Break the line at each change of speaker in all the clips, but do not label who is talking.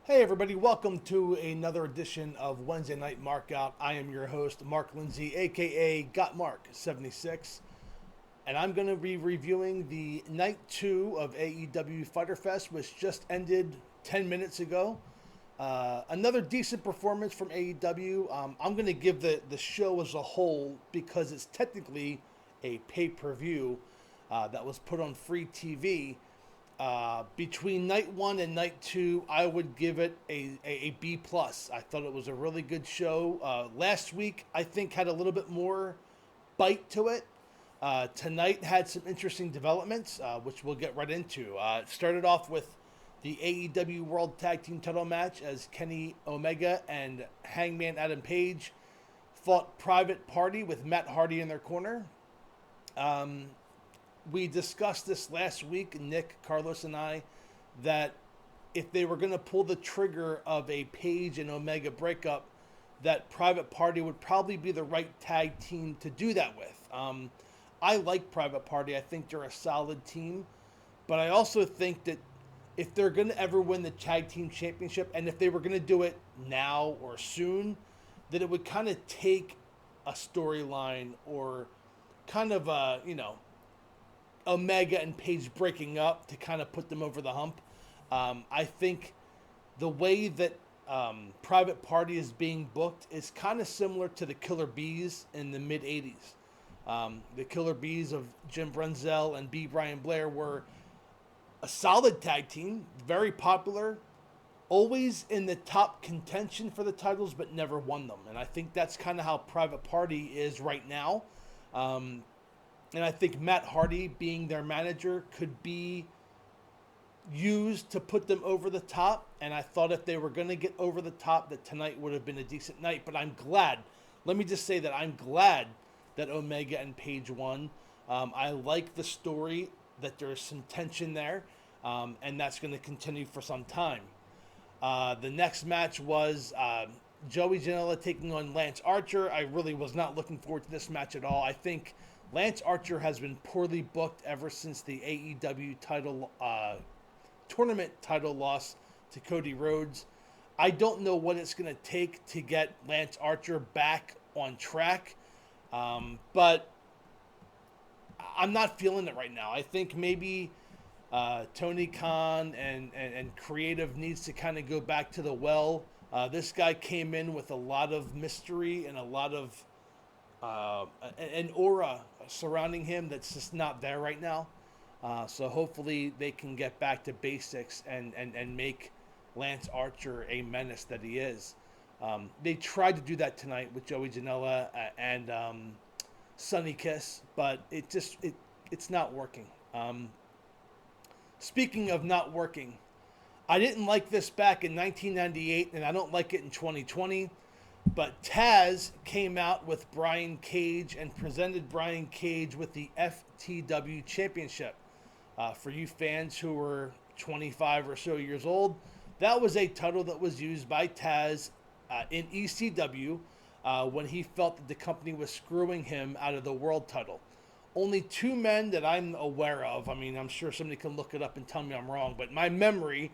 Hey everybody, welcome to another edition of Wednesday Night Markout. I am your host, Mark Lindsay, aka Got Mark 76, and I'm going to be reviewing the night 2 of AEW Fyter Fest, which just ended 10 minutes ago. Another decent performance from AEW. I'm going to give the show as a whole because it's technically a pay-per-view that was put on free TV. Between night 1 and night 2, I would give it a B plus. I thought it was a really good show. Last week, I think, had a little bit more bite to it. Tonight had some interesting developments, which we'll get right into. It started off with the AEW World Tag Team Title match as Kenny Omega and Hangman Adam Page fought Private Party with Matt Hardy in their corner. We discussed this last week, Nick, Carlos, and I, that if they were going to pull the trigger of a Page and Omega breakup, that Private Party would probably be the right tag team to do that with. I like Private Party. I think they're a solid team. But I also think that if they're going to ever win the Tag Team Championship, and if they were going to do it now or soon, that it would kind of take a storyline or kind of a, Omega and Page breaking up to kind of put them over the hump. I think the way that Private Party is being booked is kind of similar to the Killer Bees in the mid-'80s. The Killer Bees of Jim Brunzell and B. Brian Blair were a solid tag team, very popular, always in the top contention for the titles, but never won them. And I think that's kind of how Private Party is right now. And I think Matt Hardy, being their manager, could be used to put them over the top. And I thought if they were going to get over the top, that tonight would have been a decent night. But I'm glad. Let me just say that I'm glad that Omega and Page won. I like the story, that there's some tension there. And that's going to continue for some time. The next match was Joey Janela taking on Lance Archer. I really was not looking forward to this match at all. I think Lance Archer has been poorly booked ever since the AEW title tournament title loss to Cody Rhodes. I don't know what it's going to take to get Lance Archer back on track, but I'm not feeling it right now. I think maybe Tony Khan and creative needs to kind of go back to the well. This guy came in with a lot of mystery and a lot of an aura surrounding him that's just not there right now. So hopefully they can get back to basics and make Lance Archer a menace that he is. They tried to do that tonight with Joey Janela and Sonny Kiss, but it's not working. Speaking of not working, I didn't like this back in 1998, and I don't like it in 2020. But Taz came out with Brian Cage and presented Brian Cage with the FTW Championship. For you fans who were 25 or so years old, that was a title that was used by Taz in ECW when he felt that the company was screwing him out of the world title. Only two men that I'm aware of, I mean, I'm sure somebody can look it up and tell me I'm wrong, but my memory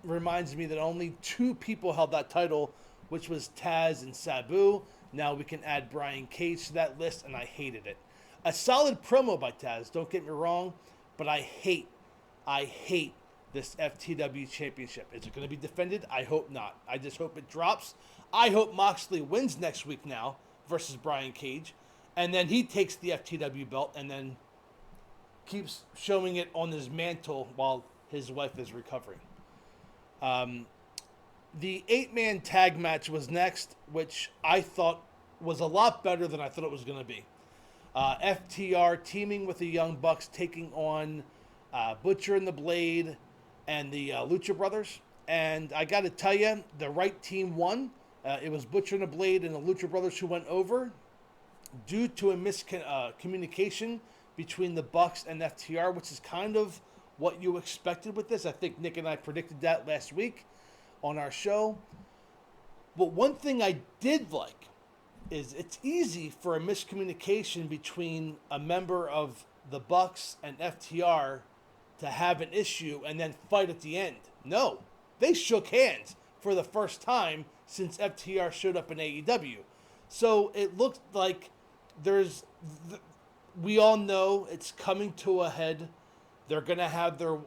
reminds me that only two people held that title, which was Taz and Sabu. Now we can add Brian Cage to that list, and I hated it. A solid promo by Taz, don't get me wrong, but I hate this FTW Championship. Is it going to be defended? I hope not. I just hope it drops. I hope Moxley wins next week now versus Brian Cage, and then he takes the FTW belt and then keeps showing it on his mantle while his wife is recovering. The 8-man tag match was next, which I thought was a lot better than I thought it was going to be. FTR teaming with the Young Bucks, taking on Butcher and the Blade and the Lucha Brothers. And I got to tell you, the right team won. It was Butcher and the Blade and the Lucha Brothers who went over due to a miscommunication between the Bucks and FTR, which is kind of what you expected with this. I think Nick and I predicted that last week on our show. But one thing I did like is it's easy for a miscommunication between a member of the Bucks and FTR to have an issue and then fight at the end. No, they shook hands for the first time since FTR showed up in AEW. So it looks like we all know it's coming to a head. They're going to have their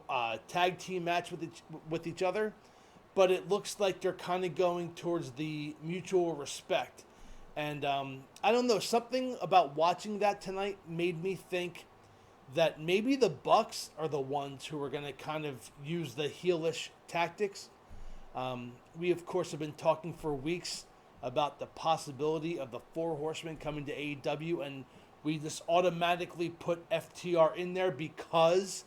tag team match with each other, but it looks like they're kind of going towards the mutual respect. And I don't know, something about watching that tonight made me think that maybe the Bucks are the ones who are going to kind of use the heelish tactics. We, of course, have been talking for weeks about the possibility of the Four Horsemen coming to AEW, and we just automatically put FTR in there because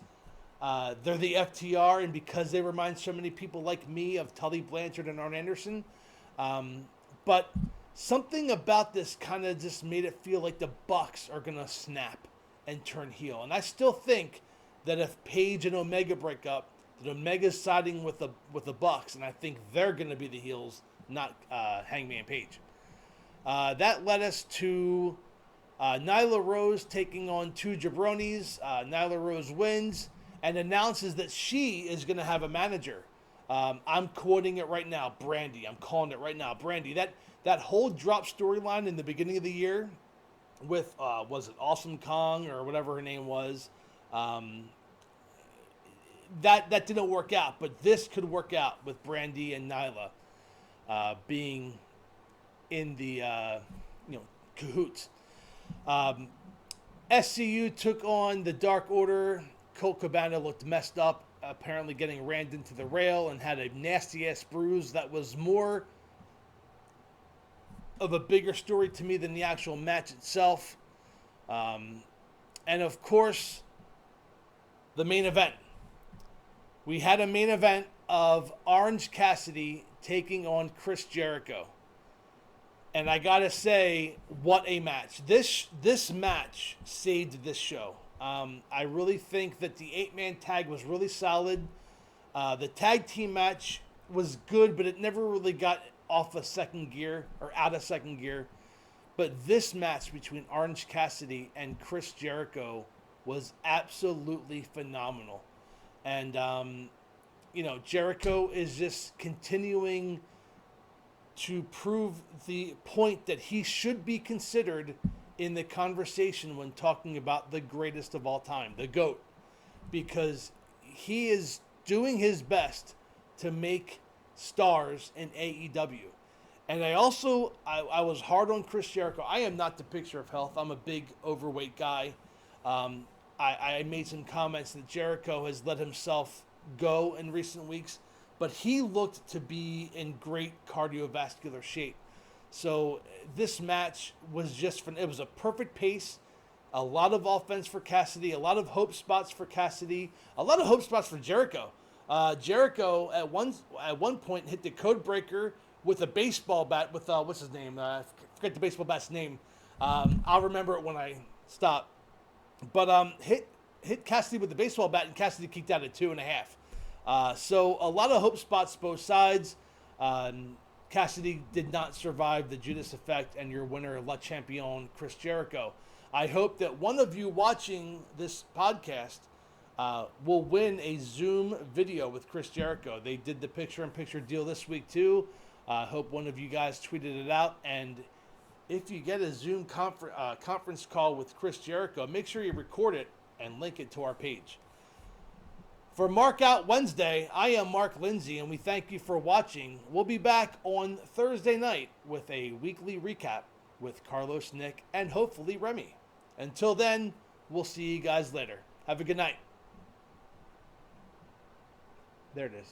they're the FTR and because they remind so many people like me of Tully Blanchard and Arn Anderson. But something about this kind of just made it feel like the Bucks are going to snap and turn heel. And I still think that if Paige and Omega break up, that Omega's siding with the Bucks, and I think they're going to be the heels, not Hangman Page. That led us to Nyla Rose taking on two jabronis. Nyla Rose wins and announces that she is going to have a manager. I'm quoting it right now, Brandy. I'm calling it right now, Brandy. That whole drop storyline in the beginning of the year with, was it Awesome Kong or whatever her name was, that didn't work out. But this could work out with Brandy and Nyla being in the cahoots. SCU took on the Dark Order. Colt Cabana looked messed up, apparently getting rammed into the rail and had a nasty-ass bruise that was more of a bigger story to me than the actual match itself. And, of course, the main event. We had a main event of Orange Cassidy taking on Chris Jericho. And I gotta say, what a match. This match saved this show. I really think that the 8-man tag was really solid. The tag team match was good, but it never really got off a second gear or out of second gear. But this match between Orange Cassidy and Chris Jericho was absolutely phenomenal. And, Jericho is just continuing to prove the point that he should be considered in the conversation when talking about the greatest of all time, the GOAT, because he is doing his best to make stars in AEW. And I was hard on Chris Jericho. I am not the picture of health. I'm a big overweight guy. I made some comments that Jericho has let himself go in recent weeks, but he looked to be in great cardiovascular shape. So this match was it was a perfect pace, a lot of offense for Cassidy, a lot of hope spots for Cassidy, a lot of hope spots for Jericho. Jericho at one point hit the code breaker with a baseball bat with what's his name? I forget the baseball bat's name. I'll remember it when I stop. But hit Cassidy with the baseball bat, and Cassidy kicked out at 2.5. So a lot of hope spots both sides. Cassidy did not survive the Judas effect, and your winner, Le Champion, Chris Jericho. I hope that one of you watching this podcast will win a Zoom video with Chris Jericho. They did the picture-in-picture deal this week, too. I hope one of you guys tweeted it out. And if you get a Zoom conference call with Chris Jericho, make sure you record it and link it to our page. For Mark Out Wednesday, I am Mark Lindsay, and we thank you for watching. We'll be back on Thursday night with a weekly recap with Carlos, Nick, and hopefully Remy. Until then, we'll see you guys later. Have a good night. There it is.